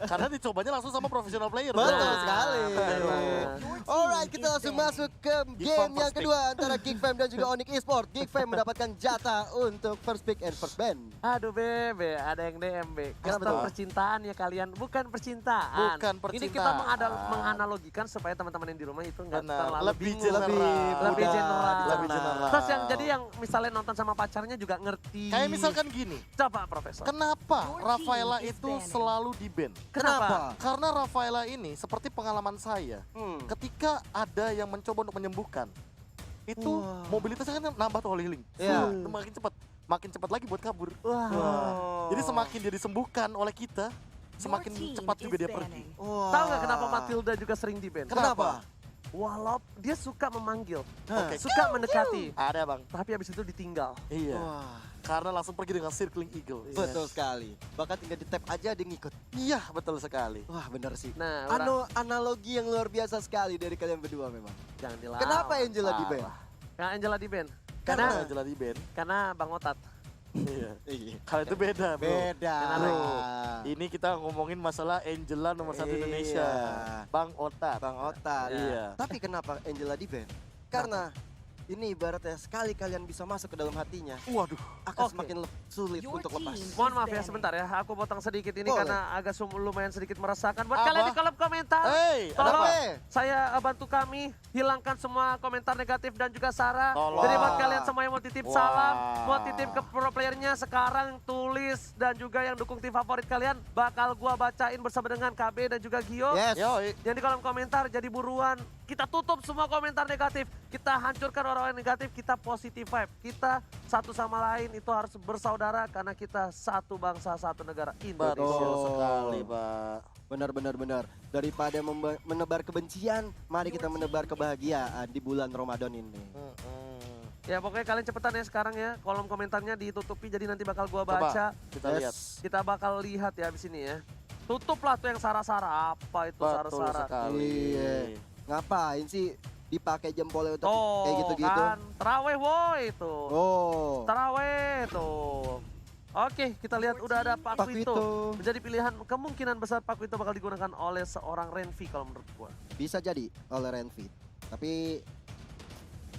Karena dicobanya langsung sama profesional player. Betul Nah. sekali. Alright, kita langsung masuk ke game yang kedua antara Geek Fam dan juga Onyx Esports. Geek Fam mendapatkan jatah untuk first pick and first ban. Aduh Bebe, ada yang DM Be. Kenapa Pesta tuh? percintaan ya kalian, bukan percintaan. Bukan Ini kita percintaan. menganalogikan supaya teman-teman yang di rumah itu nggak Benar, terlalu lebih bingung. general. Lebih mudah general. Lebih general. Terus yang jadi yang misalnya nonton sama pacarnya juga ngerti. Kayak misalkan gini, Coba Profesor. kenapa Your team Rafaela is itu banning. selalu di-ban? Kenapa? Karena Rafaela ini seperti pengalaman saya, ketika ada yang mencoba untuk menyembuhkan, itu Wah. mobilitasnya kan nambah tuh healing. Iya. Makin cepat lagi buat kabur. Wah. Jadi semakin dia disembuhkan oleh kita, semakin Your team cepat juga is dia pergi. banning. Wah. Tahu nggak kenapa Matilda juga sering di-ban? Kenapa? Walau dia suka memanggil, Oke. suka mendekati, Ada bang. tapi habis itu ditinggal. Iya. Wah. Karena langsung pergi dengan circling eagle. Betul sekali. Bahkan tinggal di tap aja dia ngikut. Iya betul sekali. Wah, benar sih. Nah, Analogi yang luar biasa sekali dari kalian berdua memang. jangan dilawan. Kenapa Angela di ban? Parah. Nah, Angela di-ban? Karena Karena Angela di ban. karena Bang Otat. Iya. Iya. Kalau itu beda bro. Beda. Bro, ini kita ngomongin masalah Angela nomor 1 Iya. Indonesia. Bang Otat. Bang Otat. Iya. Tapi kenapa Angela di ban? Karena ini ibaratnya sekali kalian bisa masuk ke dalam hatinya, Waduh. akan Oke. semakin sulit Your untuk lepas. team. Mohon maaf ya sebentar ya, aku potong sedikit ini Boleh. karena agak lumayan sedikit meresahkan. Buat Apa? kalian di kolom komentar, Hey, ada tolong apa? saya bantu kami hilangkan semua komentar negatif dan juga Sarah. Tolong. Jadi buat kalian semua yang mau titip Wah. salam, mau titip ke pro playernya sekarang tulis dan juga yang dukung tim favorit kalian bakal gua bacain bersama dengan KB dan juga Gio. Yes. Yoi. Yang di kolom komentar jadi buruan. Kita tutup semua komentar negatif. Kita hancurkan orang-orang negatif. Kita positive vibe. Kita satu sama lain itu harus bersaudara karena kita satu bangsa, satu negara Betul Indonesia. sekali Pak. Benar. Daripada menebar kebencian, mari kita menebar kebahagiaan di bulan Ramadan ini. Ya pokoknya kalian cepetan ya sekarang ya. Kolom komentarnya ditutupi jadi nanti bakal gua Coba baca. kita Yes. lihat. Kita bakal lihat ya abis ini ya. Tutuplah tuh yang Sara-Sara. Apa itu Betul Sara-Sara? sekali. Iya. Ngapain sih dipakai jempolnya untuk Tuh kayak gitu-gitu? kan. Terawih woi itu. Oh. Taraweh tuh. Oke, kita lihat udah ada Pak Pak Vito. Vito. Menjadi pilihan kemungkinan besar Pak Vito bakal digunakan oleh seorang Renvi kalau menurut gua. Bisa jadi oleh Renfit. Tapi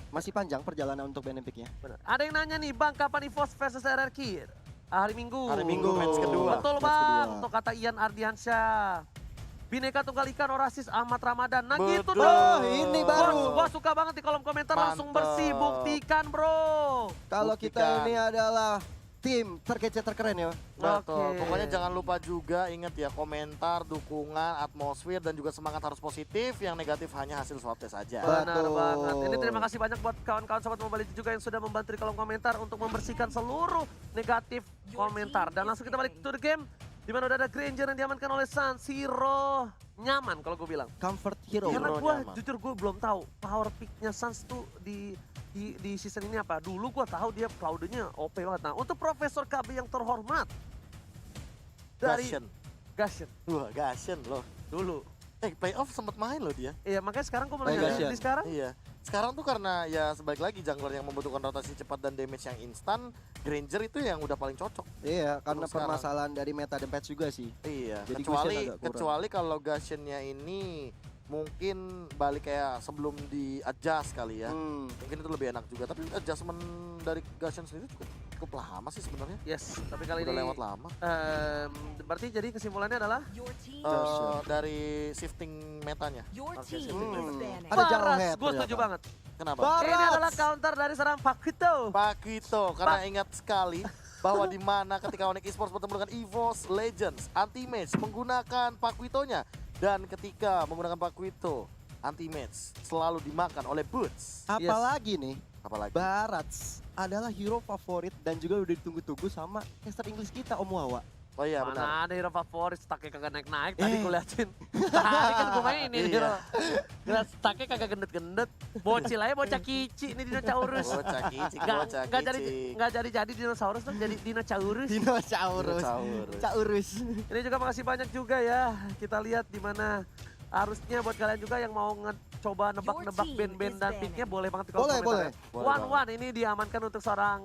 masih panjang perjalanan untuk benefitnya. Benar. Ada yang nanya nih, Bang, kapan EVOS versus RRQ? Hari Minggu. Hari Minggu match kedua. Betul Match Bang, kedua. untuk kata Ian Ardiansyah. Bineka Tunggal Ika Orasis Ahmad Ramadan. Nah gitu Betul. dong. Ini baru. Gua suka banget di kolom komentar langsung Mantap. bersih. Buktikan bro. Kalau kita Buktikan. ini adalah tim terkece terkeren ya. Betul. Oke. Pokoknya jangan lupa juga ingat ya komentar, dukungan, atmosfer dan juga semangat harus positif. Yang negatif hanya hasil swab test saja. Benar Betul. banget. Ini terima kasih banyak buat kawan-kawan sobat Mobile Legends juga yang sudah membantu di kolom komentar untuk membersihkan seluruh negatif komentar. Dan langsung kita balik to the game. Dimana udah ada Granger yang diamankan oleh San Siro. Nyaman kalau gue bilang. Comfort hero. Hero. Karena gue nyaman. jujur gue belum tahu power picknya Sans tuh di season ini apa. Dulu gue tahu dia Cloud-nya OP banget. Nah untuk Profesor KB yang terhormat. Dari Gashen. Gashen Wah, Gashen loh. dulu. Playoff sempat main loh dia. Iya makanya sekarang gue mau Baik, nanya Gashen. di sekarang. Iya. Sekarang tuh karena ya sebalik lagi jungler yang membutuhkan rotasi cepat dan damage yang instan, Granger itu yang udah paling cocok. Iya, karena Untuk sekarang. permasalahan dari meta dan patch juga sih. Iya, Jadi kecuali Gushen agak kurang. kecuali kalau Gashennya ini mungkin balik kayak sebelum di adjust kali ya. Mungkin itu lebih enak juga, tapi adjustment dari Gashen sendiri cukup lama sih sebenarnya. Yes, tapi kali Udah ini lewat lama. berarti jadi kesimpulannya adalah Your team. Dari shifting metanya. Your Oke, team sip. is banning. Ada jauh Paras, head gue setuju ternyata. banget. Kenapa? Ini adalah counter dari seorang Pak Vito. Pak Kito, karena ingat sekali bahwa di mana ketika Onyx Esports bertemu dengan EVOS Legends, Anti-Match menggunakan Pak Quito-nya. Dan ketika menggunakan Pak Quito, Anti-Match selalu dimakan oleh Boots. Apalagi nih, Apalagi? Barats adalah hero favorit dan juga udah ditunggu-tunggu sama caster Inggris kita Om Wawa. Oh iya benar. Mana ada hero favorit, staknya kagak naik-naik. Tadi Eh. gue liatin. Tadi kan gue mainin Iya. hero. Lihat staknya kagak gendet-gendet. Bocil aja bocah kici ini dinosaurus. Bocah kici, Nggak bocah nggak jadi kici. nggak jadi dinosaurus tuh jadi dinosaurus. Dinosaurus. Dinosaurus. Caurus. Ini juga makasih banyak juga ya. Kita lihat di mana harusnya buat kalian juga yang mau coba nebak-nebak Your team band-band is dan banning. picknya boleh banget di kolom Boleh, komentar boleh. ya. Boleh One One ini diamankan untuk seorang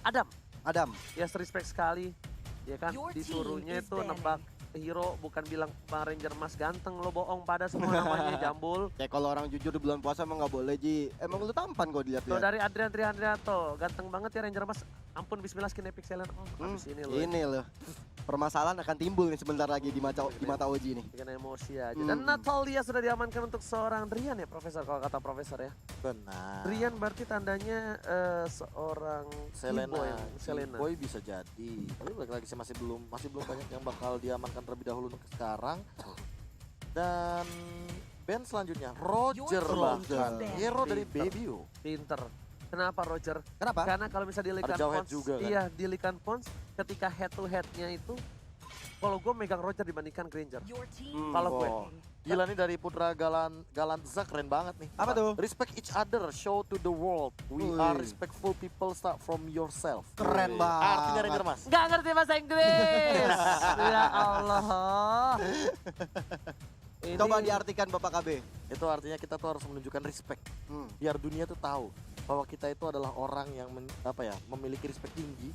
Adam. Adam. Yes, respect sekali. Ya kan Your team disuruhnya is itu banning. nebak hero, bukan bilang Bang Ranger Mas ganteng, lo bohong pada semua namanya jambul. Ya kalau orang jujur di bulan puasa emang nggak boleh Ji. Emang lu tampan kok Tuh dilihat-lihat. dari Adrian Trihandrianto, ganteng banget ya Ranger Mas. Ampun bismillah skin epic silent. Habis ini lo. Ini loh. Permasalahan akan timbul nih sebentar lagi di mata Oji nih. Bikin emosi aja. Dan Natalia sudah diamankan untuk seorang Drian ya Profesor, kalau kata Profesor ya. Benar. Drian berarti tandanya seorang Selena, Selena. Boy bisa jadi. Tapi balik lagi sih masih belum banyak yang bakal diamankan terlebih dahulu untuk sekarang. Dan band selanjutnya Roger bahkan hero dari Babyo. Pinter. Kenapa Roger? Kenapa? Karena kalau misalnya di Likan Ada jawab Pons, juga kan? iya di Likan Pons ketika head to headnya itu, kalau gue megang Roger dibandingkan Granger. Kalau gue. Wow. Gila nih dari Putra Galanza keren banget nih. Apa tuh? Respect each other, show to the world. We Wih. are respectful people, start from yourself. Keren Wih. banget. Artinya Ranger Mas. Nggak ngerti bahasa Inggris. Ya Allah. Ini Coba diartikan Bapak KB. Itu artinya kita tuh harus menunjukkan respect. Biar dunia tuh tahu bahwa kita itu adalah orang yang memiliki respect tinggi.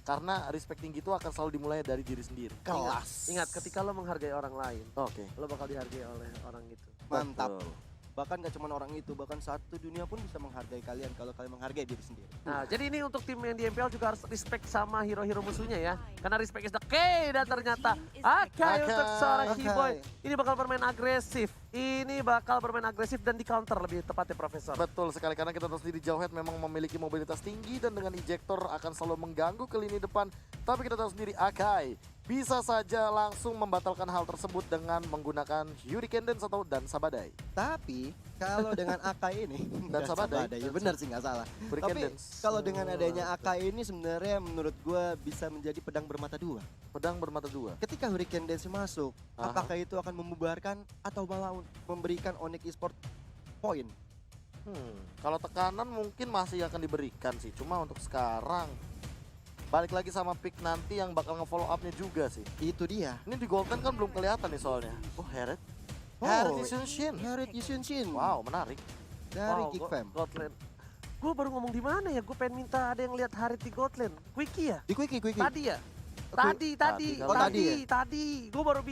Karena respect tinggi itu akan selalu dimulai dari diri sendiri. Kelas. Ingat ketika lo menghargai orang lain, Oke. lo bakal dihargai oleh orang itu. Mantap. Betul. Bahkan gak cuma orang itu, bahkan satu dunia pun bisa menghargai kalian kalau kalian menghargai diri sendiri. Nah, jadi ini untuk tim yang di MPL juga harus respect sama hero-hero musuhnya ya. Karena respect is the key, dan ternyata Akai untuk seorang Akai. Keyboy. Ini bakal bermain agresif. Ini bakal bermain agresif dan di counter lebih tepatnya Profesor. Betul sekali, karena kita tahu sendiri Jawhead memang memiliki mobilitas tinggi dan dengan ejector akan selalu mengganggu ke lini depan. Tapi kita tahu sendiri Akai bisa saja langsung membatalkan hal tersebut dengan menggunakan Hurricane Dance atau Dansa Badai. Tapi kalau dengan Akai ini Dansa Badai. ya benar sih nggak salah. Hurricane Tapi Dance. kalau dengan adanya Akai ini sebenarnya menurut gua bisa menjadi pedang bermata dua. Pedang bermata dua. Ketika Hurricane Dance masuk, Aha. apakah itu akan membubarkan atau malah memberikan Onyx Esport poin? Kalau tekanan mungkin masih akan diberikan sih. Cuma untuk sekarang balik lagi sama pick nanti yang bakal nge-follow up-nya juga sih. Itu dia. Ini di Golden kan belum kelihatan nih soalnya. Oh, Herod. Oh, Herod Yusunshin. Herod Yusunshin. Wow, menarik. Dari Geekfam. Gotland. Gue baru ngomong di mana ya? Gue pengen minta ada yang lihat Harit di Gotland. Quickie ya? Di Quickie. Tadi ya? Tadi. Oh, Tadi. Gue baru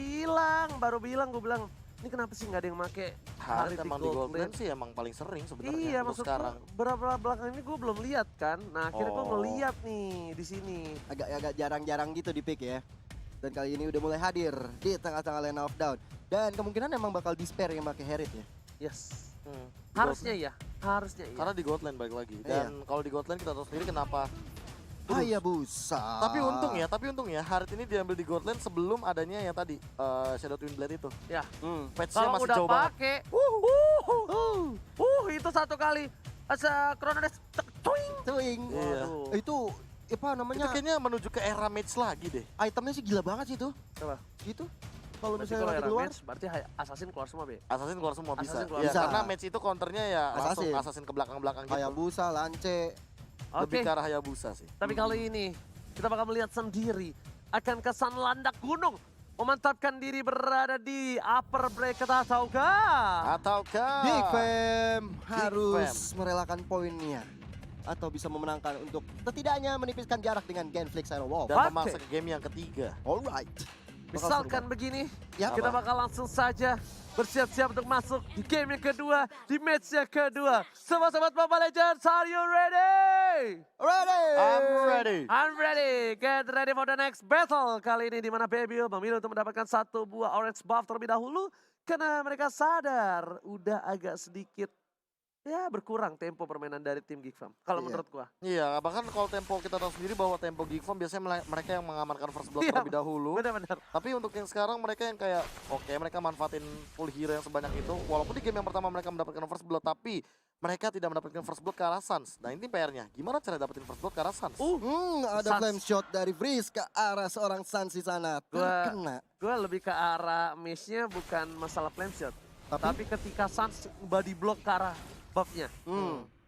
bilang, ini kenapa sih nggak ada yang make Harit Harit di emang di Golden Gotland? sih emang paling sering sebenarnya Iya, untuk maksud sekarang. berapa belakang ini gue belum lihat kan. Nah, akhirnya gue Oh. ngeliat nih di sini. Agak jarang-jarang gitu di pick ya. Dan kali ini udah mulai hadir di tengah-tengah line of down. Dan kemungkinan emang bakal Despair yang pakai Herod ya. Yes. Di Harusnya Gotland. ya, harusnya iya. Karena di Gotland balik lagi. Dan kalau di Gotland kita tahu sendiri kenapa. Hayabusa. Tapi untung ya Harit ini diambil di Gotland sebelum adanya yang tadi Shadow Twin Blade itu. Ya. Patch-nya Kalau masih udah jauh banget. pakai, itu satu kali asa Chronodes twing. Twing. Iya. Waduh. Itu apa Itu namanya? kayaknya menuju ke era match lagi deh. Itemnya sih gila banget sih itu. Coba. Gitu. Kalau Berarti misalnya kalau lagi era keluar, match, berarti Assassin keluar semua, Be. Assassin keluar semua bisa. Assassin keluar Ya, bisa. karena match itu counternya ya langsung Assassin. Assassin ke belakang-belakang gitu. Hayabusa, Lance. Lebih Oke, ke arah Hayabusa sih. tapi kali ini kita bakal melihat sendiri akan kesan landak gunung memantapkan diri berada di upper bracket ataukah Ataukah Geekfam harus merelakan poinnya atau bisa memenangkan untuk setidaknya menipiskan jarak dengan Genflix Zero Wolf. dan Oke. memaksa ke game yang ketiga. Alright. misalkan begini, Yap. kita bakal langsung saja bersiap-siap untuk masuk di game yang kedua, di match yang kedua. Sobat-sobat Mobile Legends, are you ready? Ready. I'm ready. I'm ready. Get ready for the next battle. Kali ini di mana Babyo memilih untuk mendapatkan satu buah orange buff terlebih dahulu. Karena mereka sadar udah agak sedikit ya berkurang tempo permainan dari tim Geekfam. Kalau Iya. menurut gua. Iya, bahkan kalau tempo kita tahu sendiri bahwa tempo Geekfam biasanya mereka yang mengamankan first blood Iya, terlebih dahulu. Benar-benar. Tapi untuk yang sekarang mereka yang kayak oke, mereka manfaatin full hero yang sebanyak itu. Walaupun di game yang pertama mereka mendapatkan first blood, tapi mereka tidak mendapatkan first blood ke arah Suns. Nah ini PR-nya, gimana cara dapetin first blood ke arah Suns? Ada Suns. flame shot dari Freeze ke arah seorang Suns di sana. Gua- Terkena. Gua lebih ke arah miss-nya bukan masalah flame shot. Tapi ketika Suns body block ke arah buff-nya.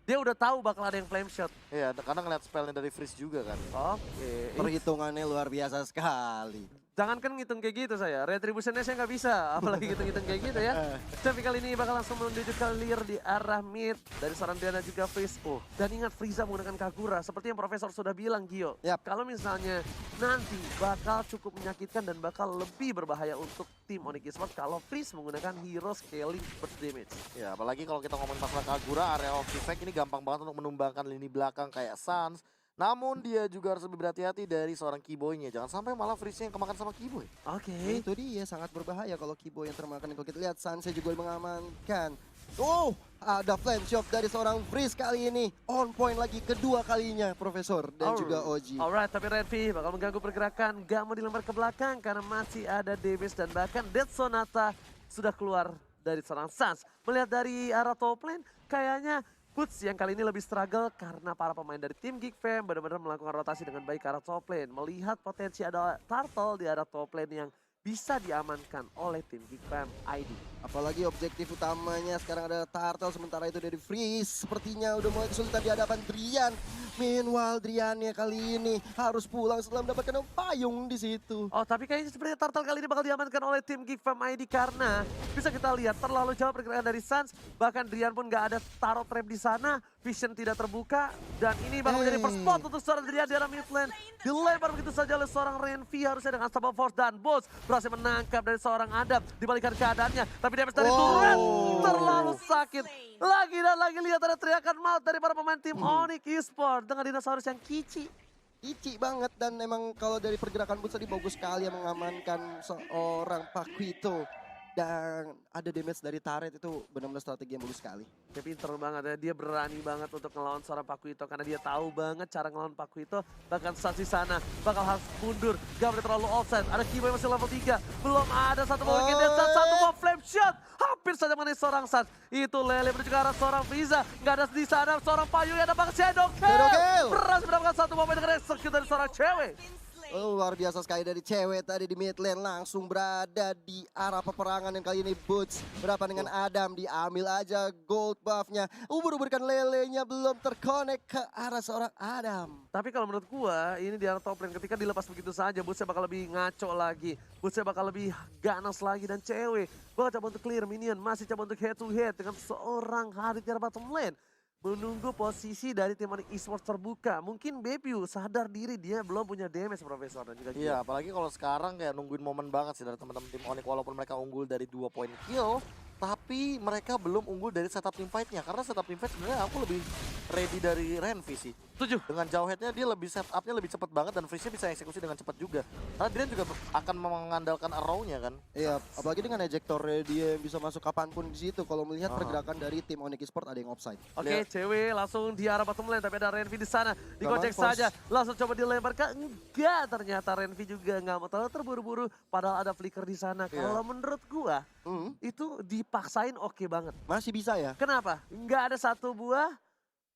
Dia udah tahu bakal ada yang flame shot. Iya, karena ngeliat spellnya dari Freeze juga kan. Oke. Perhitungannya luar biasa sekali. Jangankan ngitung kayak gitu saya, retributionnya saya nggak bisa, apalagi ngitung-ngitung kayak gitu ya. Tapi kali ini bakal langsung menuju clear di arah mid dari seorang Diana juga Freeze. Oh, dan ingat Frieza menggunakan Kagura, seperti yang Profesor sudah bilang Gio. Yap. Kalau misalnya nanti bakal cukup menyakitkan dan bakal lebih berbahaya untuk tim Onyx Esports kalau Freeze menggunakan hero scaling burst damage. Ya, apalagi kalau kita ngomongin masalah Kagura, area of effect ini gampang banget untuk menumbangkan lini belakang kayak Sans. Namun dia juga harus lebih berhati-hati dari seorang Keyboy-nya. Jangan sampai malah Freeze-nya yang kemakan sama Keyboy. Oke. Itu dia sangat berbahaya kalau Kibo yang termakan. Kalau kita lihat Sanse juga mengamankan. Oh, ada flame shot dari seorang Freeze kali ini. On point lagi kedua kalinya Profesor dan juga Oji. Alright, tapi Renvi bakal mengganggu pergerakan. Gak mau dilempar ke belakang karena masih ada damage dan bahkan Death Sonata sudah keluar dari seorang Sans. Melihat dari arah top lane, kayaknya Boots yang kali ini lebih struggle karena para pemain dari tim Geek Fam benar-benar melakukan rotasi dengan baik ke arah top lane. Melihat potensi ada turtle di arah top lane yang bisa diamankan oleh tim Geek Fam ID. Apalagi objektif utamanya sekarang ada Turtle, sementara itu dari Freeze. Sepertinya udah mulai kesulitan di hadapan Drian. Meanwhile Driannya kali ini harus pulang setelah mendapatkan payung di situ. Oh, tapi kayaknya sepertinya Turtle kali ini bakal diamankan oleh tim Geek Fam ID karena bisa kita lihat terlalu jauh pergerakan dari Sans. Bahkan Drian pun gak ada taruh trap di sana. Vision tidak terbuka dan ini bakal menjadi first spot untuk seorang Drian di arah mid lane. Dilempar begitu saja oleh seorang Renvi harusnya dengan Unstoppable Force dan Boss berhasil menangkap dari seorang Adam. Dibalikan keadaannya, tapi damage dari turret terlalu sakit. Lagi dan lagi lihat ada teriakan maut dari para pemain tim Onyx Esports dengan dinosaurus yang kici. Ici banget dan memang kalau dari pergerakan Boots tadi bagus sekali yang mengamankan seorang Paquito. Dan ada damage dari turret itu benar-benar strategi yang bagus sekali. Dia pinter banget ya, dia berani banget untuk ngelawan seorang Paquito karena dia tahu banget cara ngelawan Paquito. Bahkan saat di sana bakal harus mundur, gak boleh terlalu offside. Ada Keyboy masih level 3, belum ada satu ball kick dan satu ball flame shot. Hampir saja mengenai seorang Sans. Itu Lele menuju ke arah seorang Frieza, gak ada di sana seorang Payu yang ada banget Shadow Kill. Berhasil mendapatkan satu momen dengan execute dari seorang cewek. Oh, luar biasa sekali dari cewek tadi di mid lane langsung berada di arah peperangan yang kali ini Boots berapa dengan Adam diambil aja gold buffnya. Ubur-uburkan lelenya belum terkonek ke arah seorang Adam. Tapi kalau menurut gua ini di arah top lane ketika dilepas begitu saja Bootsnya bakal lebih ngaco lagi. Bootsnya bakal lebih ganas lagi dan cewek bakal coba untuk clear minion, masih coba untuk head to head dengan seorang Harit di arah bottom lane. Menunggu posisi dari tim Onyx Esports terbuka. Mungkin Bepiu sadar diri dia belum punya damage Profesor dan juga Iya, apalagi kalau sekarang kayak nungguin momen banget sih dari teman-teman tim Onyx walaupun mereka unggul dari 2 poin kill, tapi mereka belum unggul dari setup team fight-nya. Karena setup team fight sebenarnya aku lebih ready dari Renvi sih. Setuju. Dengan jauh headnya dia lebih setupnya lebih cepat banget dan Freeze-nya bisa eksekusi dengan cepat juga. Karena dia juga akan mengandalkan arrow-nya kan. Iya, apalagi dengan ejectornya dia bisa masuk kapanpun di situ. Kalau melihat pergerakan dari tim Onyx Esports ada yang offside. Oke, cewek langsung di arah bottom lane tapi ada Renvi di sana. Digocek saja, langsung coba dilempar ke enggak. Ternyata Renvi juga nggak mau terlalu terburu-buru padahal ada flicker di sana. Kalau menurut gua itu dipaksain oke banget. Masih bisa ya? Kenapa? Nggak ada satu buah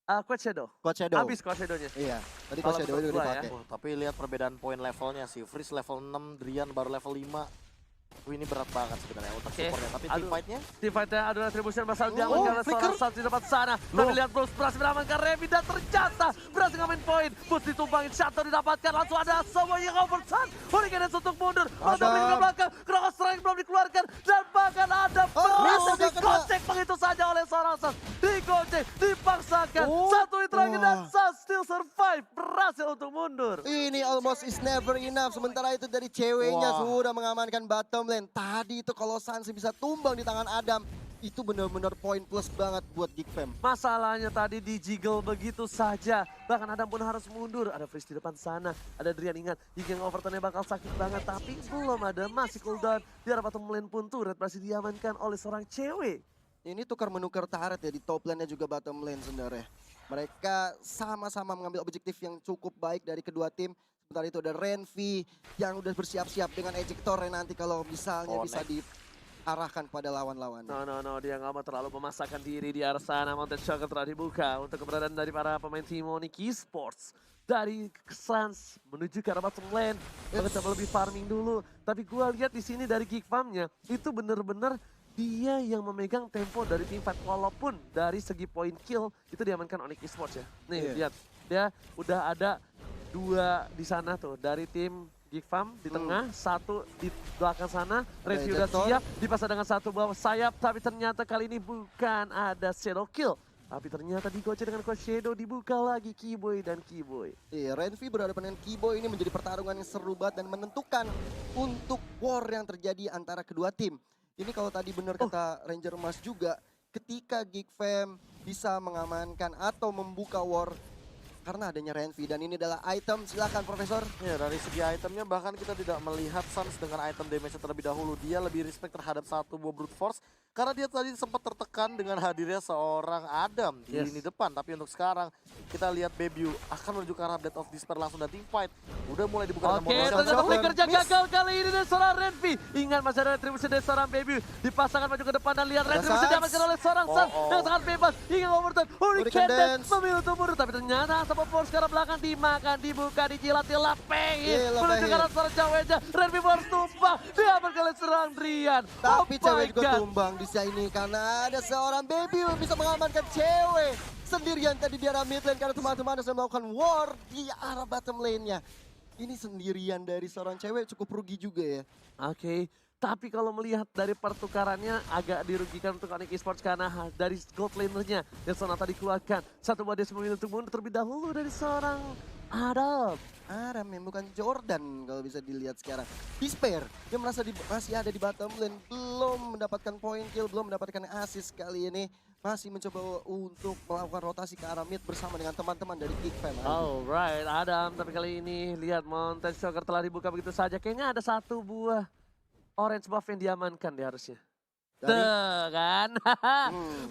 Quad Shadow. Quad Shadow. Habis Quad Shadow-nya. Iya, tadi Kalau Quad Shadow menurut juga gua ya. dipakai. Oh, tapi lihat perbedaan poin levelnya sih. Freeze level 6, Drian baru level 5. Ini berat banget sebenarnya untuk supportnya. Tapi team fight-nya Team fight-nya ada retribution berasal diamankan oleh seorang Sans di depan sana. Tapi lihat Bruce berhasil mengamankan Revi dan ternyata berhasil ngamen poin. Boots ditumpangin, Shadow didapatkan. Langsung ada semua yang over Sans. Hurricane untuk mundur. Langsung balik ke belakang. Cross Strike belum dikeluarkan. Dan bahkan ada berhasil digocek begitu saja oleh seorang Sans. Digocek, dipaksakan. Satu hit lagi dan Sans still survive. Berhasil untuk mundur. Ini almost is never enough. Sementara itu dari ceweknya sudah mengamankan bottom lane. Tadi itu kalau Sans bisa tumbang di tangan Adam, itu benar-benar poin plus banget buat Geek Fam. Masalahnya tadi di jiggle begitu saja. Bahkan Adam pun harus mundur. Ada Freeze di depan sana. Ada Drian, ingat. Jika overturnnya bakal sakit banget. Tapi belum ada. Masih cooldown. Di arah bottom lane pun turret berhasil diamankan oleh seorang cewek. Ini tukar menukar turret ya di top lane-nya juga bottom lane sebenarnya. Mereka sama-sama mengambil objektif yang cukup baik dari kedua tim. Sementara itu ada Renvi yang udah bersiap-siap dengan ejectornya nanti kalau misalnya bisa diarahkan pada lawan-lawan. No, dia nggak mau terlalu memasakkan diri di arah sana. Mountain Shocker telah dibuka untuk keberadaan dari para pemain tim Onyx Esports. Dari Sans menuju ke arah bottom lane. Mereka coba lebih farming dulu. Tapi gua lihat di sini dari Geek Farm-nya itu bener-bener dia yang memegang tempo dari tim fight. Walaupun dari segi point kill itu diamankan Onyx Esports ya. Nih lihat, dia udah ada 2 di sana tuh dari tim Geek Farm di tengah, satu di belakang sana, Renvi udah Ejector. siap, dipasang dengan satu bawah sayap, tapi ternyata kali ini bukan ada Shadow Kill. Tapi ternyata digocek dengan Coach Shadow, dibuka lagi Keyboy dan Keyboy. Iya, Renvi berhadapan dengan Keyboy ini menjadi pertarungan yang seru banget dan menentukan untuk war yang terjadi antara kedua tim. Ini kalau tadi benar kata Ranger Mas juga, ketika Geek Fam bisa mengamankan atau membuka war karena adanya Renvi dan ini adalah item, silakan Profesor. Ya, dari segi itemnya bahkan kita tidak melihat Suns dengan item damage terlebih dahulu. Dia lebih respect terhadap satu buah brute force karena dia tadi sempat tertekan dengan hadirnya seorang Adam di lini depan. Tapi untuk sekarang kita lihat Bebu akan menuju ke arah Death of Despair langsung dan team fight. Udah mulai dibuka Oke, dengan ternyata modal kerja gagal kali ini dari seorang Renvi. Ingat masih ada retribusi dari seorang Bebu. Dipasangkan maju ke depan dan lihat retribusi Suns. didapatkan oleh seorang Suns yang sangat bebas. Hingga overturn, Hurricane Dance memilih untuk mundur. Tapi ternyata sama force sekarang belakang dimakan, dibuka, dijilat, dilapehin. Menuju ke arah seorang Caweja. Renvi harus tumbang. Diamankan oleh seorang Drian. Tapi Oh cewek my juga God. tumbang di sini karena ada seorang baby yang bisa mengamankan cewek sendirian tadi di arah mid lane karena teman-teman sedang melakukan war di arah bottom lane-nya. Ini sendirian dari seorang cewek cukup rugi juga ya. Oke, tapi kalau melihat dari pertukarannya agak dirugikan untuk Onyx Esports karena dari gold lanernya yang Sonata dikeluarkan. Satu buah dia memilih untuk mundur terlebih dahulu dari seorang Adam. Adam yang bukan Jordan kalau bisa dilihat sekarang. Despair, dia merasa masih ada di bottom lane, belum mendapatkan point kill, belum mendapatkan assist kali ini. Masih mencoba untuk melakukan rotasi ke arah mid bersama dengan teman-teman dari Geek Fam. Alright, Adam. Tapi kali ini lihat Mountain Soccer telah dibuka begitu saja. Kayaknya ada satu buah orange buff yang diamankan dia harusnya. Dari- Tuh kan.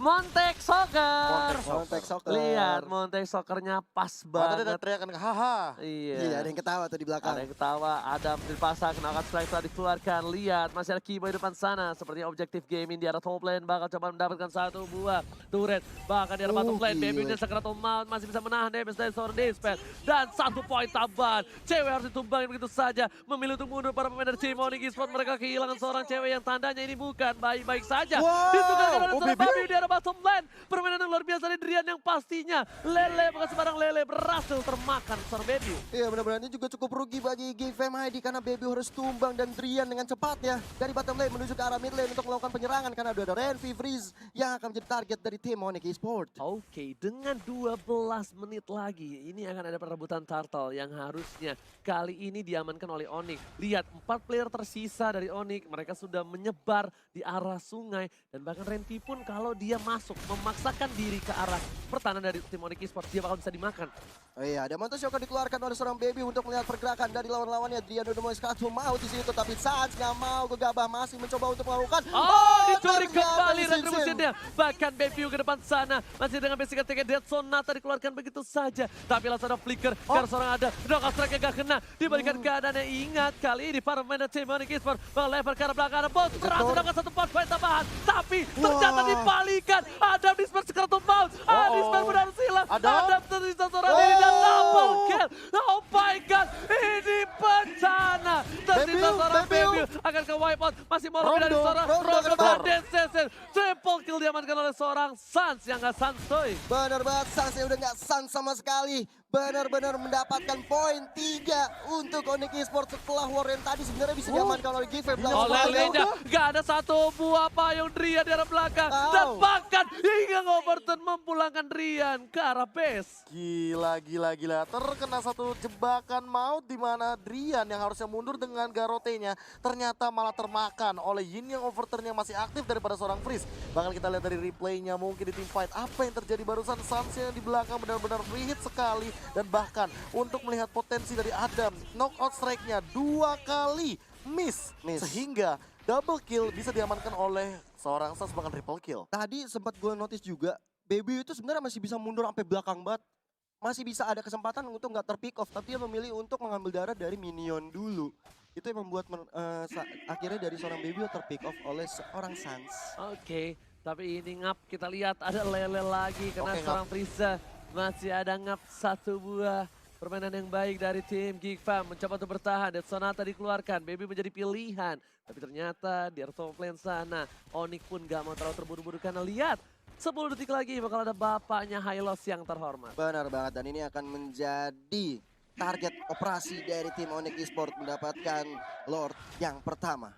Montek Soccer. Montek Soccer. Lihat Montek Soccernya pas Ada banget. teriakan haha. Iya, ada yang ketawa tuh di belakang. Ada yang ketawa, Adam dipasang, knockout strike telah dikeluarkan. Lihat, masih ada Keyboy depan sana. Sepertinya objektif gaming di arah top lane bakal coba mendapatkan satu buah turret. Bahkan di arah bottom lane, Baby-nya Secretal Mount masih bisa menahan damage dari seorang Despair. Dan satu poin tambahan. Cewek harus ditumbangin begitu saja. Memilih untuk mundur para pemain dari tim Onyx Esports. Mereka kehilangan seorang cewek yang tandanya ini bukan baik-baik saja. Wow, Ditukar dengan oh, seorang Baby. Baby di arah bottom lane. Permainan yang luar biasa dari Drian yang pastinya. Lele, bukan sembarang Lele, berhasil termakan seorang Baby. Iya benar-benar ini juga cukup rugi bagi Geek Fam ID karena Baby harus tumbang dan Drian dengan cepat ya. Dari bottom lane menuju ke arah mid lane untuk melakukan penyerangan karena udah ada Renvi Freeze yang akan menjadi target dari tim Onyx Esports. Oke, dengan 12 menit lagi, ini akan ada perebutan turtle yang harusnya kali ini diamankan oleh Onyx. Lihat, 4 player tersisa dari Onyx, mereka sudah menyebar di arah sungai. Dan bahkan Renvi pun kalau dia masuk, memaksakan diri ke arah pertahanan dari tim Onyx Esports, dia bakal bisa dimakan. Oh iya, ada Montes Shocker dikeluarkan oleh seorang Baby untuk melihat pergerakan dari lawan-lawannya. Drian udah mulai sekatu mau di situ, tapi Suns nggak mau gegabah, masih mencoba untuk melakukan. Dicuri ternyata kembali disinsin. retribusinya. Bahkan Baby ke depan sana, masih dengan basic attack Dead Sonata dikeluarkan begitu saja. Tapi langsung ada flicker, karena seorang ada. Knockout strike gak kena, diberikan keadaannya. Ingat kali ini para pemain tim Onyx Esports melempar ke arah belakang. Ada bot, berhasil mendapatkan satu point tambahan. Tapi ternyata dibalikan. Adam Disper Secretal Mount. Disper benar silang. Adam tersisa seorang diri dan double kill. Oh my God, ini bencana. Tersisa seorang Baby akan ke wipe out. Masih mau lebih dari seorang Rondo dan Denseser. Triple kill diamankan oleh seorang Suns yang gak santuy. Benar banget, Suns yang udah nggak Suns sama sekali. Benar-benar mendapatkan poin 3 untuk Onyx Esports setelah war yang tadi sebenarnya bisa diamankan oleh Geek Fam. Oleh Leja, gak ada satu buah payung Drian di arah belakang. Dan bahkan hingga Overton memulangkan Drian ke arah base. Gila. Terkena satu jebakan maut di mana Drian yang harusnya mundur dengan garotenya ternyata malah termakan oleh Yin yang overturn yang masih aktif daripada seorang Freeze. Bahkan kita lihat dari replaynya mungkin di team fight apa yang terjadi barusan. Suns yang di belakang benar-benar free hit sekali. Dan bahkan untuk melihat potensi dari Adam, knockout strike-nya 2 kali miss. Sehingga double kill bisa diamankan oleh seorang Suns bahkan triple kill. Tadi sempat gue notice juga, Baby itu sebenarnya masih bisa mundur sampai belakang banget. Masih bisa ada kesempatan untuk nggak terpick off, tapi dia memilih untuk mengambil darah dari minion dulu. Itu yang membuat akhirnya dari seorang Baby terpick off oleh seorang Suns. Oke, tapi ini ngap kita lihat ada Lele lagi karena Oke, seorang Frieza masih ada ngap satu buah. Permainan yang baik dari tim Geek Fam mencoba untuk bertahan. Dan Sonata dikeluarkan, Baby menjadi pilihan. Tapi ternyata di top lane sana, Onyx pun gak mau terlalu terburu-buru karena lihat 10 detik lagi bakal ada bapaknya Hylos yang terhormat. Benar banget, dan ini akan menjadi target operasi dari tim Onyx Esports mendapatkan Lord yang pertama.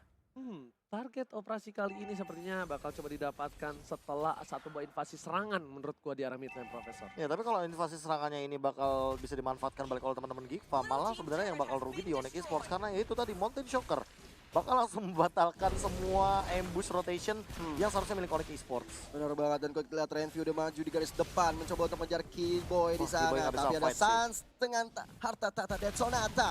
Target operasi kali ini sepertinya bakal coba didapatkan setelah satu buah invasi serangan menurut gua di arah mid lane, Profesor. Ya tapi kalau invasi serangannya ini bakal bisa dimanfaatkan balik oleh teman-teman Geekfam, malah sebenarnya yang bakal rugi di Onyx Esports karena ya itu tadi Mountain Shocker bakal langsung membatalkan semua ambush rotation yang seharusnya milik Onyx Esports. Benar banget, dan kalau kita lihat Renvy udah maju di garis depan mencoba untuk mengejar Killboy di Killboy sana, nggak bisa tapi ada fight sih. Sans dengan harta tata Dead Sonata.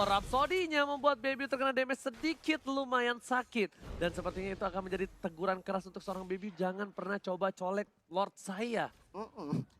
Rhapsody-nya membuat Baby terkena damage sedikit lumayan sakit. Dan sepertinya itu akan menjadi teguran keras untuk seorang Baby, jangan pernah coba colek Lord saya.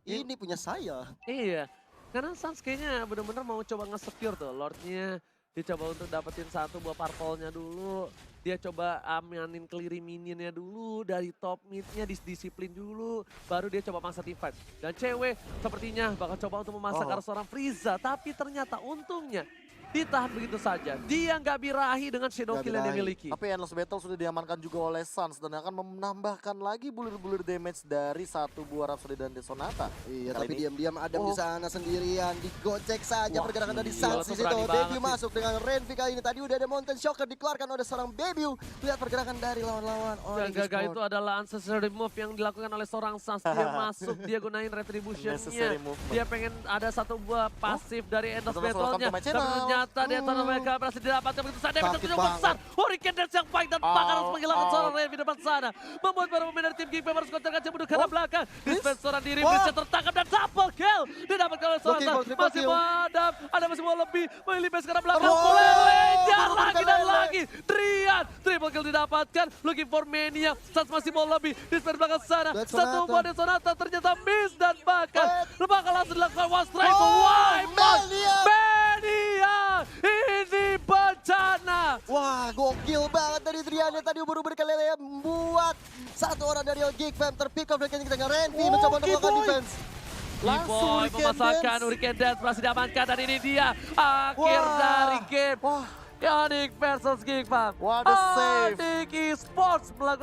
Ini punya saya. Iya, karena Sans kayaknya bener-bener mau coba nge-secure tuh Lordnya. Dia coba untuk dapetin satu buah purple-nya dulu. Dia coba amanin clear minionnya dulu. Dari top mid-nya disiplin dulu. Baru dia coba maksa team fight. Dan cewek sepertinya bakal coba untuk memasak arah seorang Frieza. Tapi ternyata untungnya ditahan begitu saja. Dia nggak birahi dengan shadow kill yang dia miliki. Tapi Endless Battle sudah diamankan juga oleh Sans dan akan menambahkan lagi bulir-bulir damage dari satu buah Rhapsody dan Dead Sonata. Iya, Kali tapi ini- diam-diam Adam di sana sendirian, digocek saja Wah, pergerakan dari gila, Sans itu di situ. berani banget Debut sih. masuk dengan Renvy kali ini. Tadi udah ada Mountain Shocker dikeluarkan oleh seorang Baby. Lihat pergerakan dari lawan-lawan Dan Onyx gagal itu Esports. adalah unnecessary move yang dilakukan oleh seorang Sans. Dia masuk, dia gunain retribution-nya. Unnecessary movement. Dia pengen ada satu buah pasif dari Endless Betul-betul Battle-nya. welcome to my Tapi channel. ternyata di atas mereka berhasil didapatkan begitu saja. Damage Sakit cukup besar. banget. Hurricane Dance yang baik dan bakal harus menghilangkan Oh. seorang Revy depan sana. Membuat para pemain dari tim Geekfam harus kontrakan mundur ke arah belakang. Dispense seorang diri, Wah. Blitz tertangkap dan double kill. Didapatkan oleh seorang Looking for Sans. triple Masih kill. mau ada masih mau lebih. Memilih base ke arah belakang. Terus. Lejar Turun lagi ke dan lele. lagi. Drian, triple kill didapatkan. Looking for Mania. Sans masih mau lebih. Dispense belakang sana. Dead Satu Sonata. buah Dead Sonata ternyata miss dan bahkan bakal langsung dilakukan one strike. Oh, Wipe out. Mania. Mania. Ini bencana. Wah, gokil banget dari Triana tadi ubur-ubur kelele membuat satu orang dari Geekfam terpick off dengan Renvy mencoba untuk melakukan Killboy. defense. Langsung Killboy Hurricane memasakkan Dance. Hurricane Dance berhasil diamankan dan ini dia akhir Wah. dari game. Wah, Onyx versus Geekfam. What a save. Onyx Esports melakukan